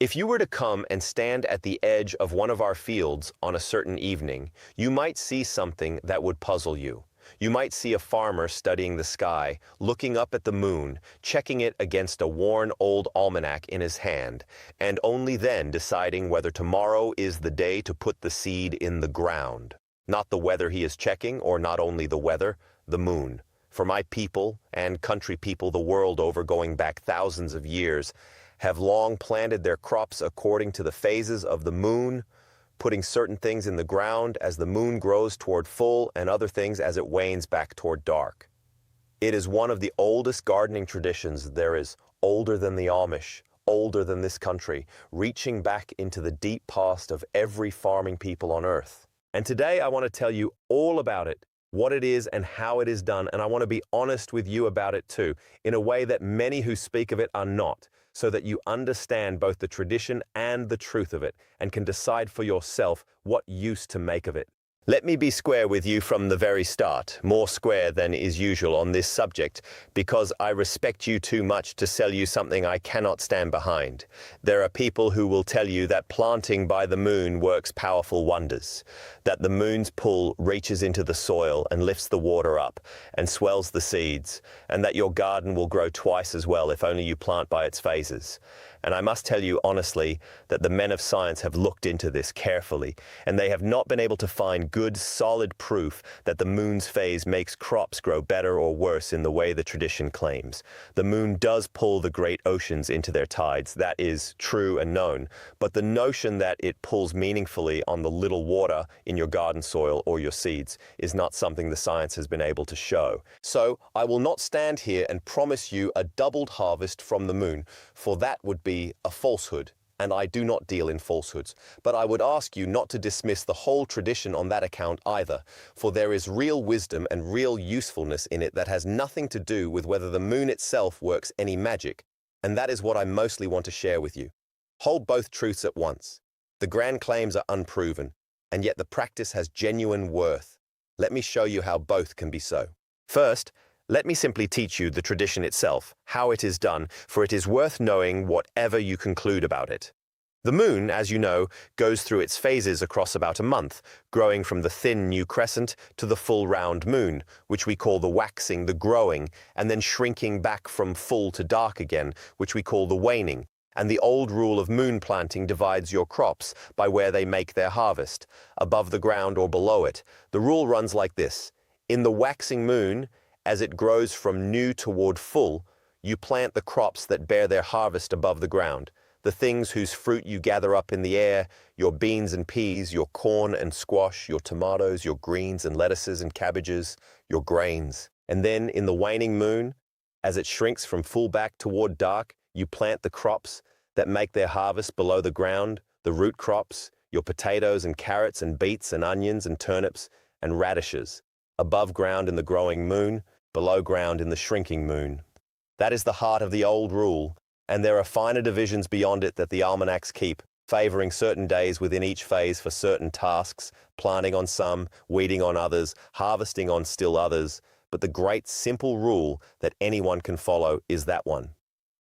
If you were to come and stand at the edge of one of our fields on a certain evening, you might see something that would puzzle you. You might see a farmer studying the sky, looking up at the moon, checking it against a worn old almanac in his hand, and only then deciding whether tomorrow is the day to put the seed in the ground. Not the weather he is checking, or not only the weather, the moon. For my people and country people the world over, going back thousands of years, have long planted their crops according to the phases of the moon, putting certain things in the ground as the moon grows toward full and other things as it wanes back toward dark. It is one of the oldest gardening traditions there is, older than the Amish, older than this country, reaching back into the deep past of every farming people on earth. And today I want to tell you all about it, what it is and how it is done, and I want to be honest with you about it too, in a way that many who speak of it are not, so that you understand both the tradition and the truth of it, and can decide for yourself what use to make of it. Let me be square with you from the very start, more square than is usual on this subject, because I respect you too much to sell you something I cannot stand behind. There are people who will tell you that planting by the moon works powerful wonders, that the moon's pull reaches into the soil and lifts the water up and swells the seeds, and that your garden will grow twice as well if only you plant by its phases. And I must tell you honestly that the men of science have looked into this carefully, and they have not been able to find good, solid proof that the moon's phase makes crops grow better or worse in the way the tradition claims. The moon does pull the great oceans into their tides, that is true and known, but the notion that it pulls meaningfully on the little water in your garden soil or your seeds is not something the science has been able to show. So I will not stand here and promise you a doubled harvest from the moon, for that would be a falsehood, and I do not deal in falsehoods. But I would ask you not to dismiss the whole tradition on that account either, for there is real wisdom and real usefulness in it that has nothing to do with whether the moon itself works any magic, and that is what I mostly want to share with you. Hold both truths at once. The grand claims are unproven, and yet the practice has genuine worth. Let me show you how both can be so. First, let me simply teach you the tradition itself, how it is done, for it is worth knowing whatever you conclude about it. The moon, as you know, goes through its phases across about a month, growing from the thin new crescent to the full round moon, which we call the waxing, the growing, and then shrinking back from full to dark again, which we call the waning. And the old rule of moon planting divides your crops by where they make their harvest, above the ground or below it. The rule runs like this. In the waxing moon, as it grows from new toward full, you plant the crops that bear their harvest above the ground, the things whose fruit you gather up in the air, your beans and peas, your corn and squash, your tomatoes, your greens and lettuces and cabbages, your grains. And then in the waning moon, as it shrinks from full back toward dark, you plant the crops that make their harvest below the ground, the root crops, your potatoes and carrots and beets and onions and turnips and radishes, above ground in the growing moon, below ground in the shrinking moon. That is the heart of the old rule, and there are finer divisions beyond it that the almanacs keep, favoring certain days within each phase for certain tasks, planting on some, weeding on others, harvesting on still others, but the great simple rule that anyone can follow is that one.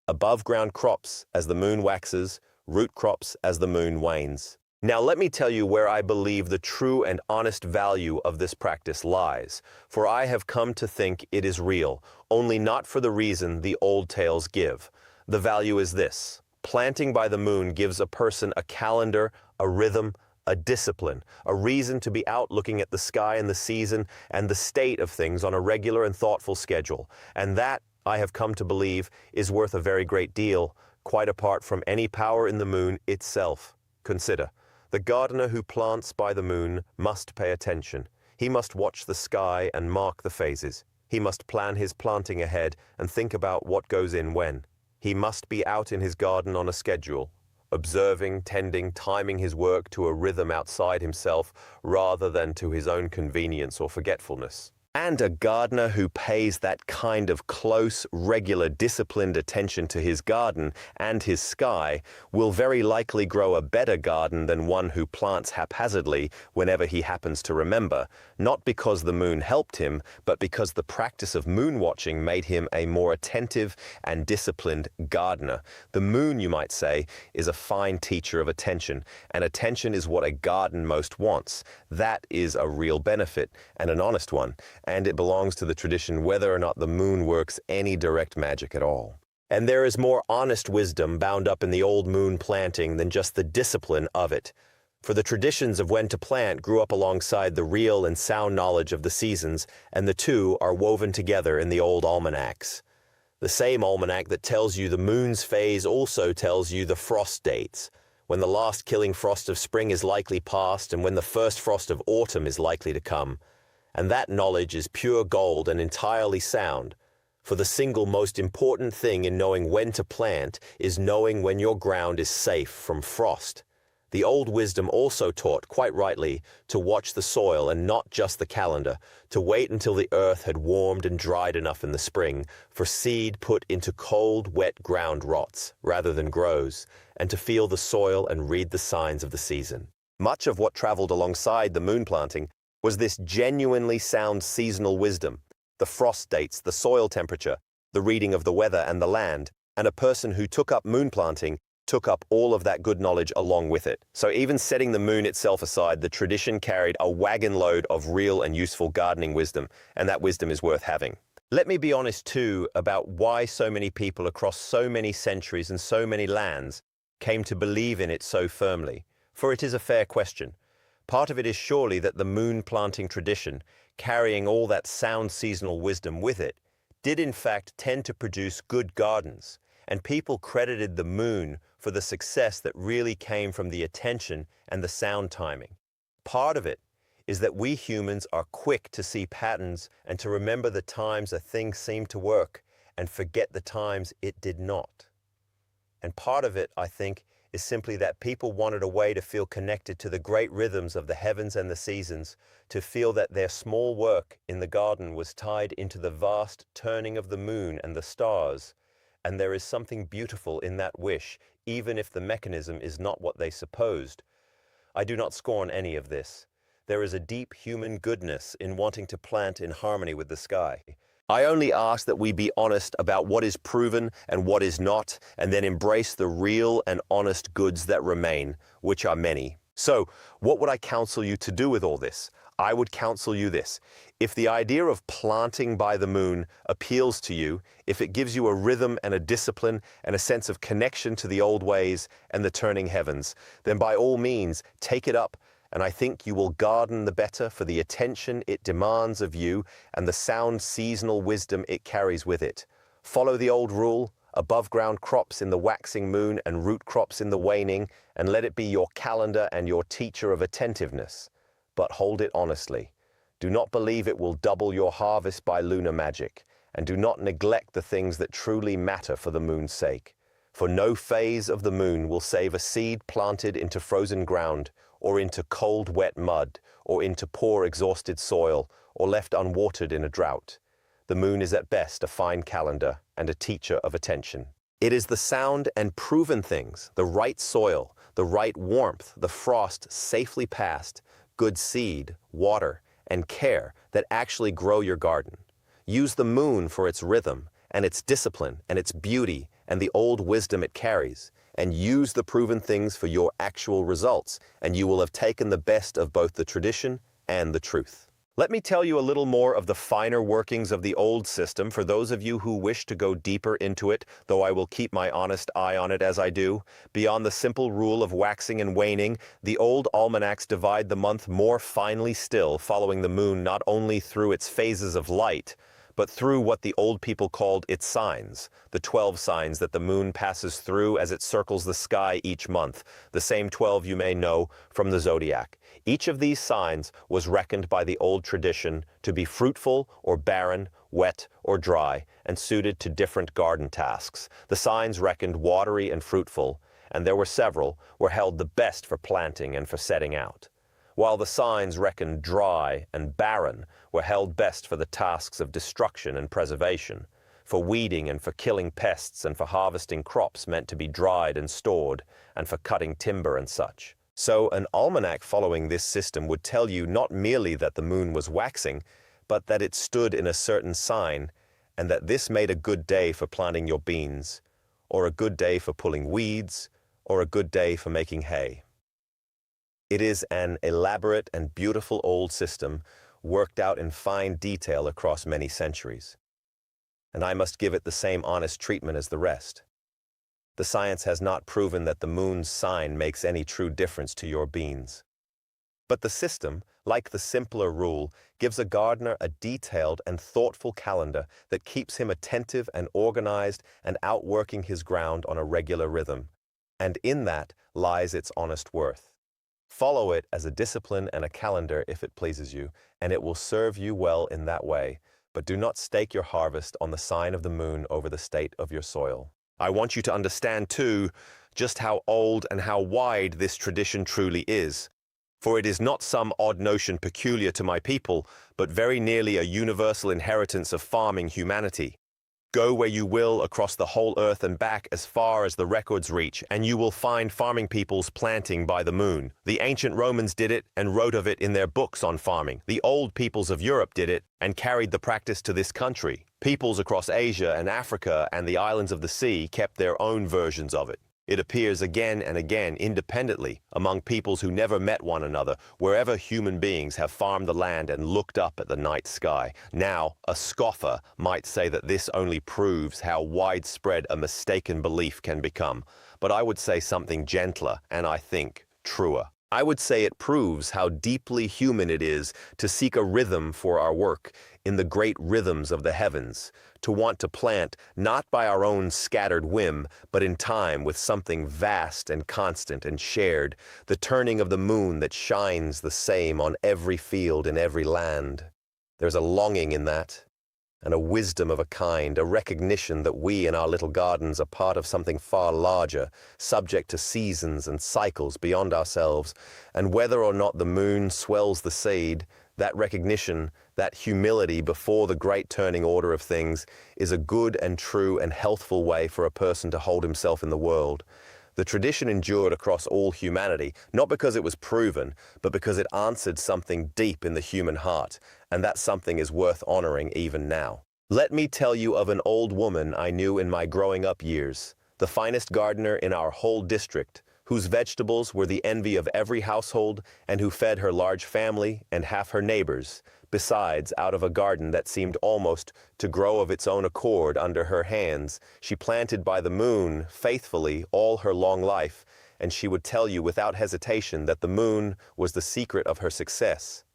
Above ground crops as the moon waxes, root crops as the moon wanes. Now let me tell you where I believe the true and honest value of this practice lies, for I have come to think it is real, only not for the reason the old tales give. The value is this: planting by the moon gives a person a calendar, a rhythm, a discipline, a reason to be out looking at the sky and the season and the state of things on a regular and thoughtful schedule, and that, I have come to believe, is worth a very great deal, quite apart from any power in the moon itself. Consider. The gardener who plants by the moon must pay attention. He must watch the sky and mark the phases. He must plan his planting ahead and think about what goes in when. He must be out in his garden on a schedule, observing, tending, timing his work to a rhythm outside himself rather than to his own convenience or forgetfulness. And a gardener who pays that kind of close, regular, disciplined attention to his garden and his sky will very likely grow a better garden than one who plants haphazardly whenever he happens to remember, not because the moon helped him, but because the practice of moon watching made him a more attentive and disciplined gardener. The moon, you might say, is a fine teacher of attention, and attention is what a garden most wants. That is a real benefit, and an honest one. And it belongs to the tradition whether or not the moon works any direct magic at all. And there is more honest wisdom bound up in the old moon planting than just the discipline of it. For the traditions of when to plant grew up alongside the real and sound knowledge of the seasons, and the two are woven together in the old almanacs. The same almanac that tells you the moon's phase also tells you the frost dates, when the last killing frost of spring is likely past and when the first frost of autumn is likely to come. And that knowledge is pure gold and entirely sound, for the single most important thing in knowing when to plant is knowing when your ground is safe from frost. The old wisdom also taught, quite rightly, to watch the soil and not just the calendar, to wait until the earth had warmed and dried enough in the spring, for seed put into cold, wet ground rots, rather than grows, and to feel the soil and read the signs of the season. Much of what traveled alongside the moon planting was this genuinely sound seasonal wisdom, the frost dates, the soil temperature, the reading of the weather and the land, and a person who took up moon planting took up all of that good knowledge along with it. So even setting the moon itself aside, the tradition carried a wagon load of real and useful gardening wisdom, and that wisdom is worth having. Let me be honest too about why so many people across so many centuries and so many lands came to believe in it so firmly, for it is a fair question. Part of it is surely that the moon planting tradition, carrying all that sound seasonal wisdom with it, did in fact tend to produce good gardens, and people credited the moon for the success that really came from the attention and the sound timing. Part of it is that we humans are quick to see patterns and to remember the times a thing seemed to work and forget the times it did not. And part of it, I think, is simply that people wanted a way to feel connected to the great rhythms of the heavens and the seasons, to feel that their small work in the garden was tied into the vast turning of the moon and the stars. And there is something beautiful in that wish, even if the mechanism is not what they supposed. I do not scorn any of this. There is a deep human goodness in wanting to plant in harmony with the sky. I only ask that we be honest about what is proven and what is not, and then embrace the real and honest goods that remain, which are many. So, what would I counsel you to do with all this? I would counsel you this. If the idea of planting by the moon appeals to you, if it gives you a rhythm and a discipline and a sense of connection to the old ways and the turning heavens, then by all means, take it up. And I think you will garden the better for the attention it demands of you and the sound seasonal wisdom it carries with it. Follow the old rule, above-ground crops in the waxing moon and root crops in the waning, and let it be your calendar and your teacher of attentiveness. But hold it honestly. Do not believe it will double your harvest by lunar magic, and do not neglect the things that truly matter for the moon's sake. For no phase of the moon will save a seed planted into frozen ground, or into cold, wet mud, or into poor, exhausted soil, or left unwatered in a drought. The moon is at best a fine calendar and a teacher of attention. It is the sound and proven things, the right soil, the right warmth, the frost safely passed, good seed, water, and care that actually grow your garden. Use the moon for its rhythm, and its discipline, and its beauty, and the old wisdom it carries, and use the proven things for your actual results, and you will have taken the best of both the tradition and the truth. Let me tell you a little more of the finer workings of the old system for those of you who wish to go deeper into it, though I will keep my honest eye on it as I do. Beyond the simple rule of waxing and waning, the old almanacs divide the month more finely still, following the moon not only through its phases of light, but through what the old people called its signs, the 12 signs that the moon passes through as it circles the sky each month, the same 12 you may know from the zodiac. Each of these signs was reckoned by the old tradition to be fruitful or barren, wet or dry, and suited to different garden tasks. The signs reckoned watery and fruitful, and there were several, were held the best for planting and for setting out. while the signs reckoned dry and barren were held best for the tasks of destruction and preservation, for weeding and for killing pests and for harvesting crops meant to be dried and stored, and for cutting timber and such. So an almanac following this system would tell you not merely that the moon was waxing, but that it stood in a certain sign, and that this made a good day for planting your beans, or a good day for pulling weeds, or a good day for making hay. It is an elaborate and beautiful old system worked out in fine detail across many centuries. And I must give it the same honest treatment as the rest. The science has not proven that the moon's sign makes any true difference to your beans. But the system, like the simpler rule, gives a gardener a detailed and thoughtful calendar that keeps him attentive and organized and outworking his ground on a regular rhythm. And in that lies its honest worth. Follow it as a discipline and a calendar if it pleases you, and it will serve you well in that way, but do not stake your harvest on the sign of the moon over the state of your soil. I want you to understand, too, just how old and how wide this tradition truly is. For it is not some odd notion peculiar to my people, but very nearly a universal inheritance of farming humanity. Go where you will across the whole earth and back as far as the records reach, and you will find farming peoples planting by the moon. The ancient Romans did it and wrote of it in their books on farming. The old peoples of Europe did it and carried the practice to this country. Peoples across Asia and Africa and the islands of the sea kept their own versions of it. It appears again and again independently among peoples who never met one another, wherever human beings have farmed the land and looked up at the night sky. Now, a scoffer might say that this only proves how widespread a mistaken belief can become. But I would say something gentler and, I think, truer. I would say it proves how deeply human it is to seek a rhythm for our work in the great rhythms of the heavens, to want to plant not by our own scattered whim, but in time with something vast and constant and shared, the turning of the moon that shines the same on every field in every land. There's a longing in that, and a wisdom of a kind, a recognition that we in our little gardens are part of something far larger, subject to seasons and cycles beyond ourselves, and whether or not the moon swells the seed, that recognition, that humility before the great turning order of things, is a good and true and healthful way for a person to hold himself in the world. The tradition endured across all humanity, not because it was proven, but because it answered something deep in the human heart, and that something is worth honoring even now. Let me tell you of an old woman I knew in my growing up years, the finest gardener in our whole district, whose vegetables were the envy of every household and who fed her large family and half her neighbors, besides, out of a garden that seemed almost to grow of its own accord under her hands, she planted by the moon faithfully all her long life, and she would tell you without hesitation that the moon was the secret of her success.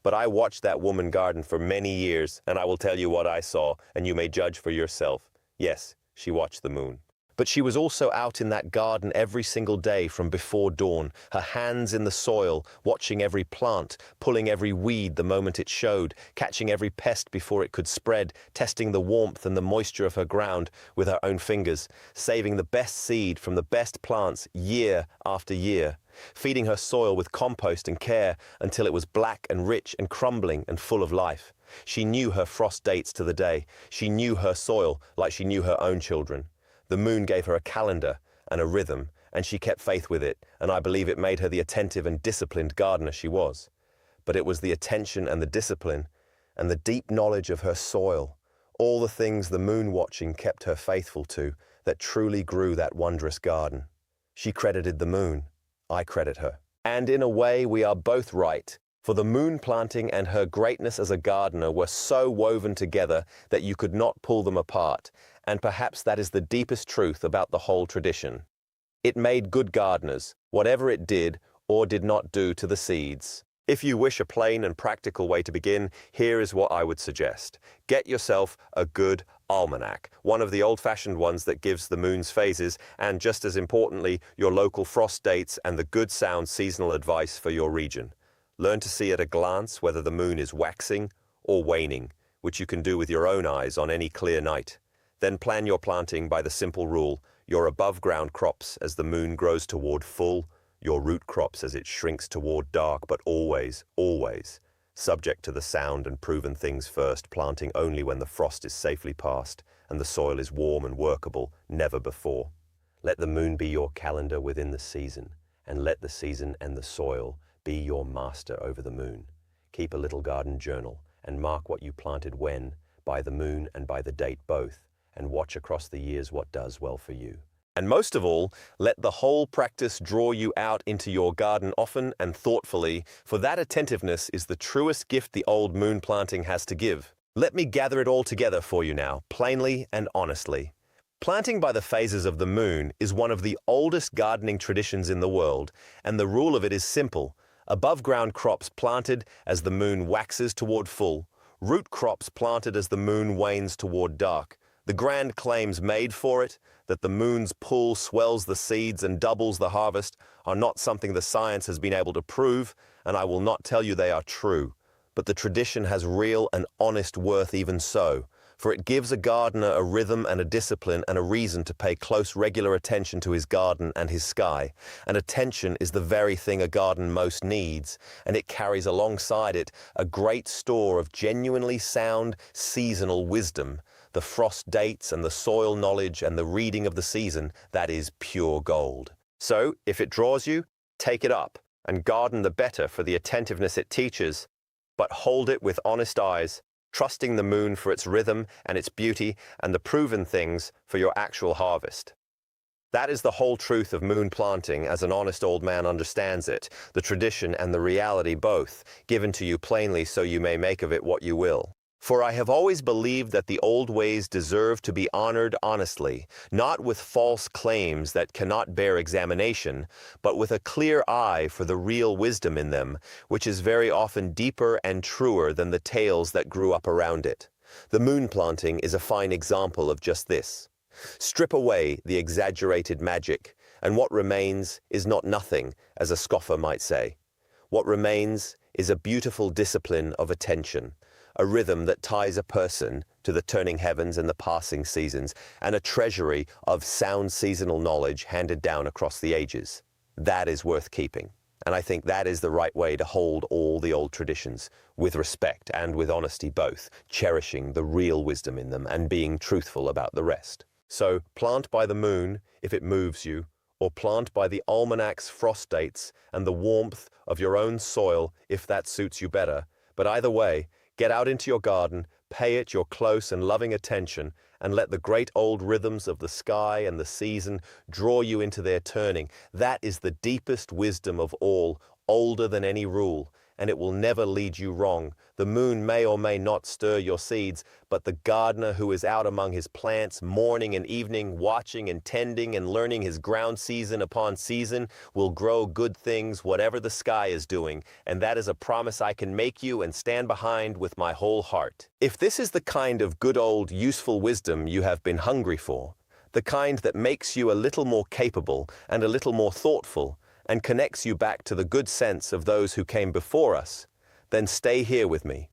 But I watched that woman garden for many years, and I will tell you what I saw, and you may judge for yourself. Yes, she watched the moon. But she was also out in that garden every single day from before dawn, her hands in the soil, watching every plant, pulling every weed the moment it showed, catching every pest before it could spread, testing the warmth and the moisture of her ground with her own fingers, saving the best seed from the best plants year after year, feeding her soil with compost and care until it was black and rich and crumbling and full of life. She knew her frost dates to the day. She knew her soil like she knew her own children. The moon gave her a calendar and a rhythm, and she kept faith with it, and I believe it made her the attentive and disciplined gardener she was. But it was the attention and the discipline and the deep knowledge of her soil, all the things the moon watching kept her faithful to, that truly grew that wondrous garden. She credited the moon. I credit her. And in a way, we are both right. For the moon planting and her greatness as a gardener were so woven together that you could not pull them apart, and perhaps that is the deepest truth about the whole tradition. It made good gardeners, whatever it did or did not do to the seeds. If you wish a plain and practical way to begin, here is what I would suggest. Get yourself a good almanac, one of the old-fashioned ones that gives the moon's phases, and just as importantly, your local frost dates and the good sound seasonal advice for your region. Learn to see at a glance whether the moon is waxing or waning, which you can do with your own eyes on any clear night. Then plan your planting by the simple rule, your above-ground crops as the moon grows toward full, your root crops as it shrinks toward dark, but always, always, subject to the sound and proven things first, planting only when the frost is safely past and the soil is warm and workable, never before. Let the moon be your calendar within the season, and let the season and the soil be your master over the moon. Keep a little garden journal and mark what you planted when, by the moon and by the date both, and watch across the years what does well for you. And most of all, let the whole practice draw you out into your garden often and thoughtfully, for that attentiveness is the truest gift the old moon planting has to give. Let me gather it all together for you now, plainly and honestly. Planting by the phases of the moon is one of the oldest gardening traditions in the world, and the rule of it is simple. Above-ground crops planted as the moon waxes toward full, root crops planted as the moon wanes toward dark. The grand claims made for it, that the moon's pull swells the seeds and doubles the harvest, are not something the science has been able to prove, and I will not tell you they are true. But the tradition has real and honest worth even so, for it gives a gardener a rhythm and a discipline and a reason to pay close regular attention to his garden and his sky. And attention is the very thing a garden most needs, and it carries alongside it a great store of genuinely sound seasonal wisdom. The frost dates and the soil knowledge and the reading of the season, that is pure gold. So, if it draws you, take it up, and garden the better for the attentiveness it teaches, but hold it with honest eyes, trusting the moon for its rhythm and its beauty and the proven things for your actual harvest. That is the whole truth of moon planting as an honest old man understands it, the tradition and the reality both, given to you plainly so you may make of it what you will. For I have always believed that the old ways deserve to be honored honestly, not with false claims that cannot bear examination, but with a clear eye for the real wisdom in them, which is very often deeper and truer than the tales that grew up around it. The moon planting is a fine example of just this. Strip away the exaggerated magic, and what remains is not nothing, as a scoffer might say. What remains is a beautiful discipline of attention, a rhythm that ties a person to the turning heavens and the passing seasons, and a treasury of sound seasonal knowledge handed down across the ages. That is worth keeping, and I think that is the right way to hold all the old traditions, with respect and with honesty both, cherishing the real wisdom in them and being truthful about the rest. So plant by the moon if it moves you, or plant by the almanac's frost dates and the warmth of your own soil if that suits you better, but either way, get out into your garden, pay it your close and loving attention, and let the great old rhythms of the sky and the season draw you into their turning. That is the deepest wisdom of all, older than any rule, and it will never lead you wrong. The moon may or may not stir your seeds, but the gardener who is out among his plants morning and evening, watching and tending and learning his ground season upon season, will grow good things whatever the sky is doing, and that is a promise I can make you and stand behind with my whole heart. If this is the kind of good old useful wisdom you have been hungry for, the kind that makes you a little more capable and a little more thoughtful, and connects you back to the good sense of those who came before us, then stay here with me.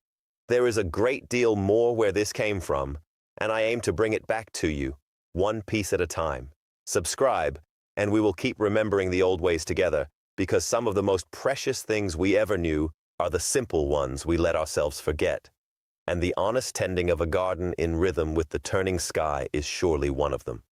There is a great deal more where this came from, and I aim to bring it back to you, one piece at a time. Subscribe, and we will keep remembering the old ways together, because some of the most precious things we ever knew are the simple ones we let ourselves forget. And the honest tending of a garden in rhythm with the turning sky is surely one of them.